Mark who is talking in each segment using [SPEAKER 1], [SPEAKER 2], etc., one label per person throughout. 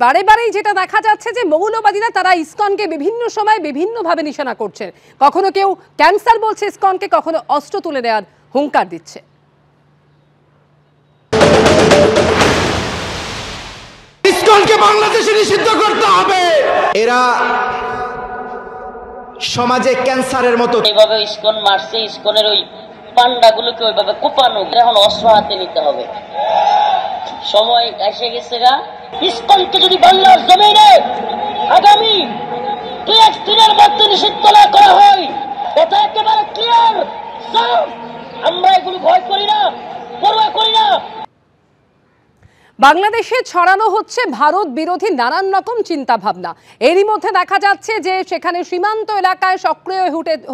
[SPEAKER 1] বারে বারেই যেটা দেখা যাচ্ছে যে মৌলবাদীরা তারা ইসকনকে বিভিন্ন সময় বিভিন্নভাবে নিশানা করছে। কখনো কেউ ক্যান্সার বলছে ইসকনকে, কখনো অস্ত্র তুলে নেওয়ার হুঙ্কার দিচ্ছে।
[SPEAKER 2] ইসকনকে বাংলাদেশে নিষিদ্ধ করতে হবে। এরা সমাজে ক্যান্সারের মতো
[SPEAKER 3] এইভাবে ইসকন মারছে, ইসকনের ওই পান্ডাগুলোকে ওইভাবে কোপানো, এখন অস্ত্র হাতে নিতে হবে। সময় এসে গেছে গা। ইসকনকে যদি বাংলার জমিনে আগামী 2-1 দিনের মধ্যে নিষিদ্ধ না করা হয়, এটা একেবারে ক্লিয়ার। আমরা এগুলো ভয় করি না, পরোয়া করি না।
[SPEAKER 1] বাংলাদেশে ছড়ানো হচ্ছে ভারত বিরোধী নানান রকম চিন্তা ভাবনা। এরই মধ্যে দেখা যাচ্ছে যে সেখানে সীমান্ত এলাকায় সক্রিয়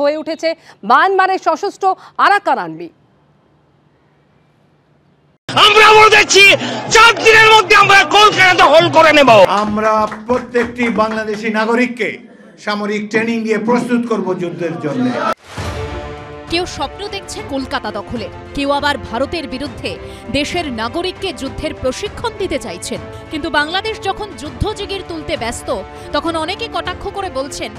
[SPEAKER 1] হয়ে উঠেছে মায়ানমারের সশস্ত্র আরাকান আর্মি।
[SPEAKER 4] আমরা বলতেছি 4 দিনের মধ্যে আমরা কলকাতা দখল করে নেব।
[SPEAKER 5] আমরা প্রত্যেকটি বাংলাদেশী নাগরিককে সামরিক ট্রেনিং দিয়ে প্রস্তুত করব যুদ্ধের জন্য।
[SPEAKER 6] কেউ স্বপ্ন দেখছে কলকাতা দখলের, কেউ আবার ভারতের বিরুদ্ধে দেশের নাগরিককে যুদ্ধের প্রশিক্ষণ দিতে চাইছেন। কিন্তু বাংলাদেশ যখন যুদ্ধ জিগির তুলতে ব্যস্ত, তখন অনেকে কটাক্ষ করে বলছেন,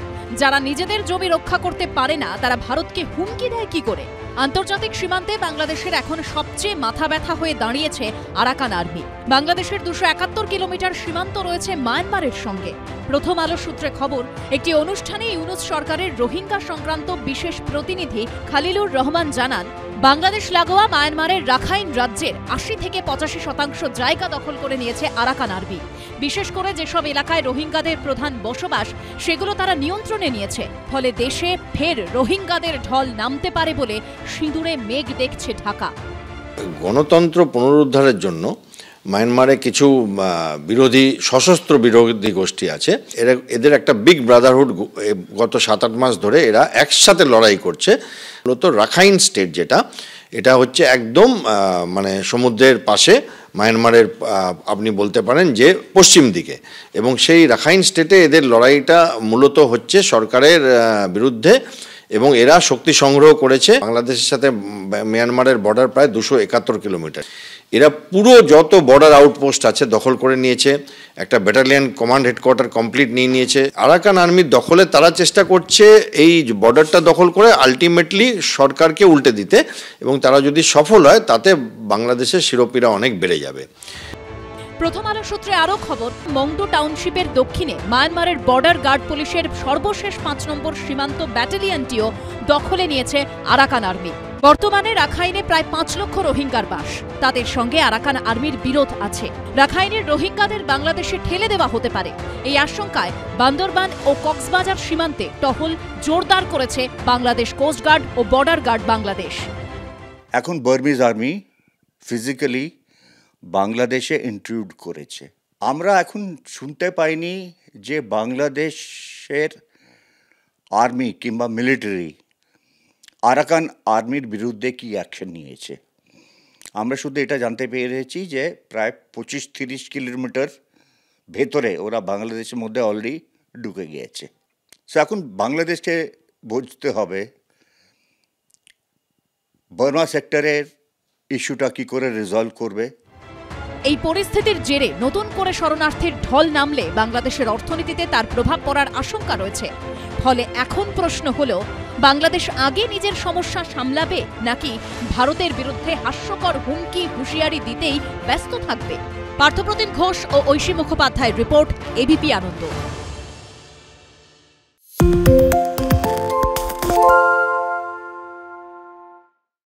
[SPEAKER 6] যারা নিজেদের জমি রক্ষা করতে পারে না তারা ভারতকে হুমকি দেয় কি করে? আন্তর্জাতিক সীমান্তে বাংলাদেশের এখন সবচেয়ে মাথা ব্যথা হয়ে দাঁড়িয়েছে আরাকান আর্মি। বাংলাদেশের 271 কিলোমিটার সীমান্ত রয়েছে মায়ানমারের সঙ্গে। প্রথম আলো সূত্রে খবর, একটি অনুষ্ঠানে ইউনূস সরকারের রোহিঙ্গা সংক্রান্ত বিশেষ প্রতিনিধি খালিলুর রহমান জানান, বাংলাদেশ লাগোয়া মায়ানমারের রাখাইন রাজ্যের 80 থেকে 85% জায়গা দখল করে নিয়েছে আরাকান আর্মি। বিশেষ করে যেসব এলাকায় রোহিঙ্গাদের প্রধান বসবাস, সেগুলো তারা নিয়ন্ত্রণে নিয়েছে। ফলে দেশে ফের রোহিঙ্গাদের ঢল নামতে পারে বলে সিঁদুরে মেঘ দেখছে ঢাকা।
[SPEAKER 7] গণতন্ত্র পুনরুদ্ধারের জন্য মায়ানমারে কিছু বিরোধী সশস্ত্র বিরোধী গোষ্ঠী আছে। এদের একটা বিগ ব্রাদারহুড গত 7-8 মাস ধরে এরা একসাথে লড়াই করছে। মূলত রাখাইন স্টেট যেটা, এটা হচ্ছে একদম মানে সমুদ্রের পাশে মায়ানমারের আপনি বলতে পারেন যে পশ্চিম দিকে, এবং সেই রাখাইন স্টেটে এদের লড়াইটা মূলত হচ্ছে সরকারের বিরুদ্ধে, এবং এরা শক্তি সংগ্রহ করেছে। বাংলাদেশের সাথে মিয়ানমারের বর্ডার প্রায় 271 কিলোমিটার। এরা পুরো যত বর্ডার আউটপোস্ট আছে দখল করে নিয়েছে, একটা ব্যাটালিয়ন কমান্ড হেডকোয়ার্টার কমপ্লিট নিয়ে নিয়েছে। আরাকান আর্মির দখলে তারা চেষ্টা করছে এই বর্ডারটা দখল করে আলটিমেটলি সরকারকে উল্টে দিতে, এবং তারা যদি সফল হয় তাতে বাংলাদেশের শিরোপীরা অনেক বেড়ে যাবে।
[SPEAKER 6] প্রথম আলো সূত্রে আরও খবর, মংডু টাউনশিপের দক্ষিণে মায়ানমারের বর্ডার গার্ড পুলিশের সর্বশেষ 5 নম্বর সীমান্ত ব্যাটালিয়নটিও দখলে নিয়েছে আরাকান আর্মি। বর্তমানে রাখাইনে প্রায় 5 লক্ষ রোহিঙ্গার বাস। তাদের সঙ্গে আরাকান আর্মির বিরোধ আছে। রাখাইনের রোহিঙ্গাদের বাংলাদেশে ঠেলে দেওয়া হতে পারে, এই আশঙ্কায় বান্দরবান ও কক্সবাজার সীমান্তে টহল জোরদার করেছে বাংলাদেশ কোস্টগার্ড ও বর্ডার গার্ড বাংলাদেশ।
[SPEAKER 8] এখন বার্মিজ আর্মি ফিজিক্যালি বাংলাদেশে ইন্ট্রুড করেছে। আমরা এখন শুনতে পাইনি যে বাংলাদেশের আর্মি কিংবা মিলিটারি আরাকান আর্মির বিরুদ্ধে কি অ্যাকশন নিয়েছে। আমরা শুধু এটা জানতে পেরেছি যে প্রায় 25-30 কিলোমিটার ভেতরে ওরা বাংলাদেশের মধ্যে অলরেডি ঢুকে গিয়েছে। সো এখন বাংলাদেশকে বুঝতে হবে বর্মা সেক্টরের ইস্যুটা কী করে রিজলভ করবে।
[SPEAKER 6] এই পরিস্থিতির জেরে নতুন করে শরণার্থীর ঢল নামলে বাংলাদেশের অর্থনীতিতে তার প্রভাব পড়ার আশঙ্কা রয়েছে। ফলে এখন প্রশ্ন হলো, বাংলাদেশ আগে নিজের সমস্যা সামলাবে নাকি ভারতের বিরুদ্ধে হাস্যকর হুমকি হুঁশিয়ারি দিতেই ব্যস্ত থাকবে? পার্থপ্রতিম ঘোষ ও ঐশী মুখোপাধ্যায়ের রিপোর্ট, এবিপি আনন্দ।